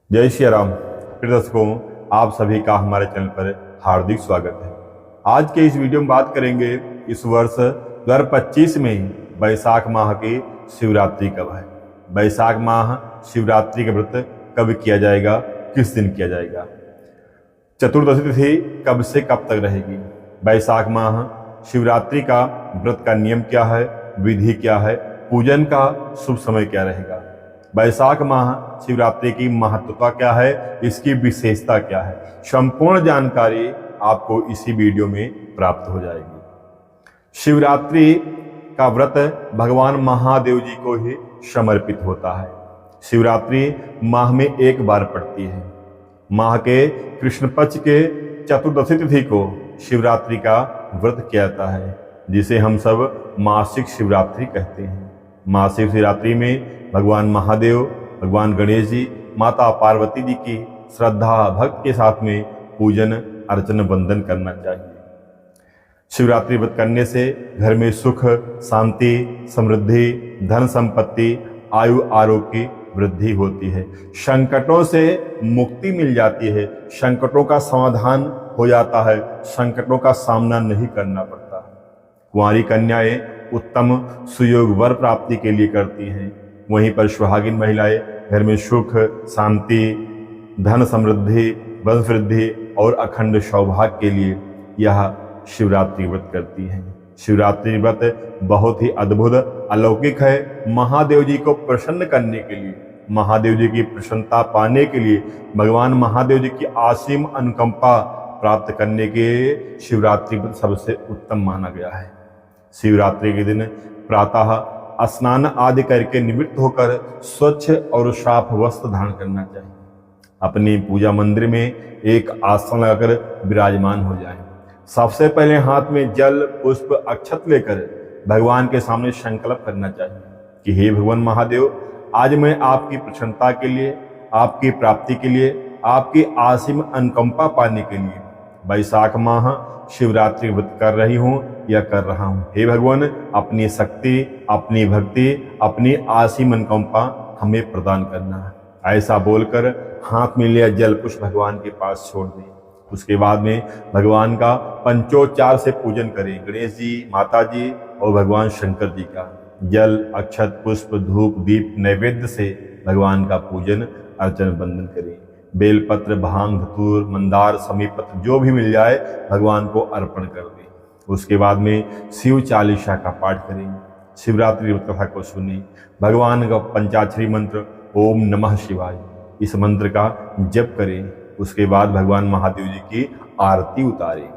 जय श्री राम। प्रिय दर्शकों, आप सभी का हमारे चैनल पर हार्दिक स्वागत है। आज के इस वीडियो में बात करेंगे इस वर्ष 2025 में बैसाख माह की शिवरात्रि कब है। बैसाख माह शिवरात्रि का व्रत कब किया जाएगा, किस दिन किया जाएगा, चतुर्दशी तिथि कब से कब तक रहेगी, बैसाख माह शिवरात्रि का व्रत का नियम क्या है, विधि क्या है, पूजन का शुभ समय क्या रहेगा, बैसाख माह शिवरात्रि की महत्वता क्या है, इसकी विशेषता क्या है, संपूर्ण जानकारी आपको इसी वीडियो में प्राप्त हो जाएगी। शिवरात्रि का व्रत भगवान महादेव जी को ही समर्पित होता है। शिवरात्रि माह में एक बार पड़ती है। माह के कृष्ण पक्ष के चतुर्दशी तिथि को शिवरात्रि का व्रत किया जाता है, जिसे हम सब मासिक शिवरात्रि कहते हैं। मासिक शिवरात्रि में भगवान महादेव, भगवान गणेश जी, माता पार्वती जी की श्रद्धा भक्त के साथ में पूजन अर्चन वंदन करना चाहिए। शिवरात्रि व्रत करने से घर में सुख, शांति, समृद्धि, धन संपत्ति, आयु आरोग्य की वृद्धि होती है। संकटों से मुक्ति मिल जाती है, संकटों का समाधान हो जाता है, संकटों का सामना नहीं करना पड़ता है। कुंवारी कन्याएं उत्तम सुयोग वर प्राप्ति के लिए करती हैं। वहीं पर सुहागिन महिलाएं घर में सुख, शांति, धन समृद्धि, वंश वृद्धि और अखंड सौभाग्य के लिए यह शिवरात्रि व्रत करती हैं। शिवरात्रि व्रत बहुत ही अद्भुत अलौकिक है। महादेव जी को प्रसन्न करने के लिए, महादेव जी की प्रसन्नता पाने के लिए, भगवान महादेव जी की असीम अनुकंपा प्राप्त करने के शिवरात्रि व्रत सबसे उत्तम माना गया है। शिवरात्रि के दिन प्रातः स्नान आदि करके निवृत्त होकर स्वच्छ और साफ वस्त्र धारण करना चाहिए। अपनी पूजा मंदिर में एक आसन लगाकर विराजमान हो जाएं। सबसे पहले हाथ में जल, पुष्प, अक्षत लेकर भगवान के सामने संकल्प करना चाहिए कि हे भगवान महादेव, आज मैं आपकी प्रसन्नता के लिए, आपकी प्राप्ति के लिए, आपकी असीम अनुकंपा पाने के लिए बैसाख माह शिवरात्रि व्रत कर रही हूँ या कर रहा हूँ। हे भगवान, अपनी शक्ति, अपनी भक्ति, अपनी असीम अनुकंपा हमें प्रदान करना है। ऐसा बोलकर हाथ में लिया जल पुष्प भगवान के पास छोड़ दें। उसके बाद में भगवान का पंचोच्चार से पूजन करें। गणेश जी, माता जी और भगवान शंकर जी का जल, अक्षत, पुष्प, धूप, दीप, नैवेद्य से भगवान का पूजन अर्चन वंदन करें। बेलपत्र, भांग, धतूर, मंदार, समीपत्र जो भी मिल जाए भगवान को अर्पण कर दें। उसके बाद में शिव चालीसा का पाठ करें। शिवरात्रि कथा को सुने। भगवान का पंचाक्षरी मंत्र ओम नमः शिवाय, इस मंत्र का जप करें। उसके बाद भगवान महादेव जी की आरती उतारें।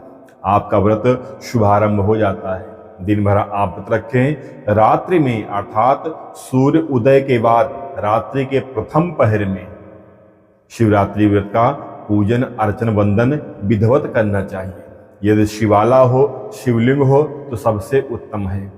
आपका व्रत शुभारंभ हो जाता है। दिन भर आप व्रत रखें। रात्रि में अर्थात सूर्य उदय के बाद रात्रि के प्रथम पहर में शिवरात्रि व्रत का पूजन अर्चन वंदन विधिवत करना चाहिए। यदि शिवाला हो, शिवलिंग हो तो सबसे उत्तम है।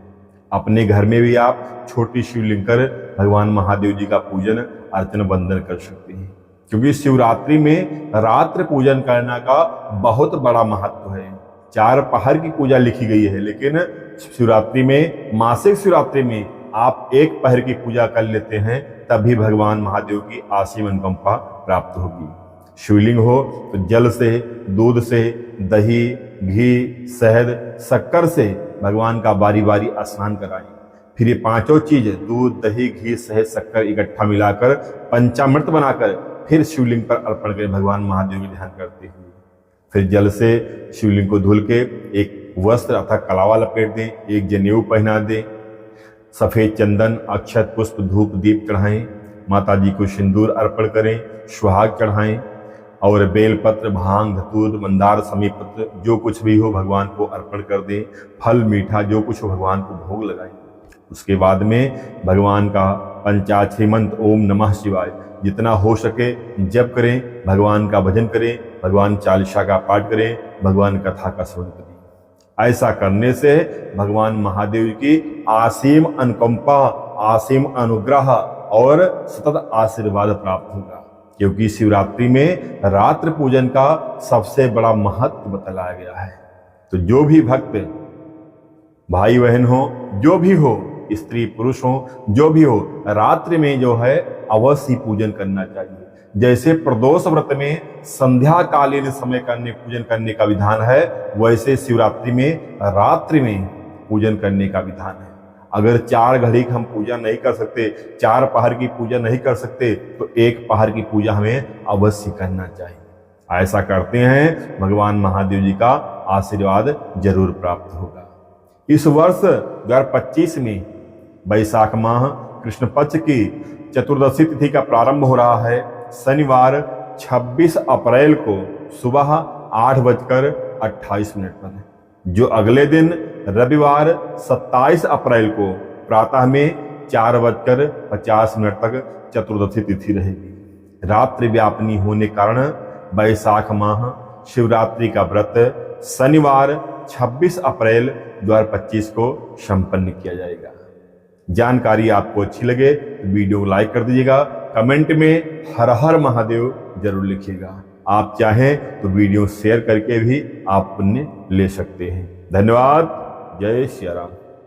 अपने घर में भी आप छोटी शिवलिंग कर भगवान महादेव जी का पूजन अर्चन वंदन कर सकते हैं, क्योंकि शिवरात्रि में रात्रि पूजन करने का बहुत बड़ा महत्व है। 4 पहर की पूजा लिखी गई है, लेकिन शिवरात्रि में, मासिक शिवरात्रि में आप 1 पहर की पूजा कर लेते हैं, तभी भगवान महादेव की असीम अनुकंपा प्राप्त होगी। शिवलिंग हो तो जल से, दूध से, दही, घी, शहद, शक्कर से भगवान का बारी बारी स्नान कराएं। फिर ये 5 चीज, दूध, दही, घी, शहद, शक्कर इकट्ठा मिलाकर पंचामृत बनाकर फिर शिवलिंग पर अर्पण करें। भगवान महादेव का ध्यान करते हुए फिर जल से शिवलिंग को धुल के एक वस्त्र अर्थात कलावा लपेट दें, एक जनेऊ पहना दें, सफेद चंदन, अक्षत, पुष्प, धूप, दीप चढ़ाएं। माता जी को सिंदूर अर्पण करें, सुहाग चढ़ाएं और बेलपत्र, भांग, धतूर, मंदार, समीपत्र जो कुछ भी हो भगवान को अर्पण कर दें। फल, मीठा जो कुछ हो भगवान को भोग लगाएं। उसके बाद में भगवान का पंचाक्षरी मंत्र ओम नमः शिवाय जितना हो सके जप करें, भगवान का भजन करें, भगवान चालीसा का पाठ करें, भगवान कथा का श्रवण करें। ऐसा करने से भगवान महादेव की असीम अनुकंपा, असीम अनुग्रह और सतत आशीर्वाद प्राप्त होगा, क्योंकि शिवरात्रि में रात्रि पूजन का सबसे बड़ा महत्व बताया गया है। तो जो भी भक्त भाई बहन हो, जो भी हो, स्त्री पुरुष हो, जो भी हो, रात्रि में जो है अवश्य पूजन करना चाहिए। जैसे प्रदोष व्रत में संध्याकालीन समय पूजन करने का विधान है, वैसे शिवरात्रि में रात्रि में पूजन करने का विधान है। अगर 4 घड़ी हम पूजा नहीं कर सकते, 4 पहर की पूजा नहीं कर सकते, तो 1 पहर की पूजा हमें अवश्य करना चाहिए। ऐसा करते हैं, भगवान महादेव जी का आशीर्वाद जरूर प्राप्त होगा। इस वर्ष 2025 में वैशाख माह कृष्ण पक्ष की चतुर्दशी तिथि का प्रारंभ हो रहा है। शनिवार 26 अप्रैल को सुबह 8:28 पर, जो अगले दिन रविवार 27 अप्रैल को प्रातः में 4:50 तक चतुर्दशी तिथि रहेगी। रात्रि व्यापनी होने कारण वैशाख माह शिवरात्रि का व्रत शनिवार 26 अप्रैल 2025 को संपन्न किया जाएगा। जानकारी आपको अच्छी लगे तो वीडियो को लाइक कर दीजिएगा, कमेंट में हर हर महादेव जरूर लिखिएगा। आप चाहें तो वीडियो शेयर करके भी आप पुण्य ले सकते हैं। धन्यवाद। जय श्री राम।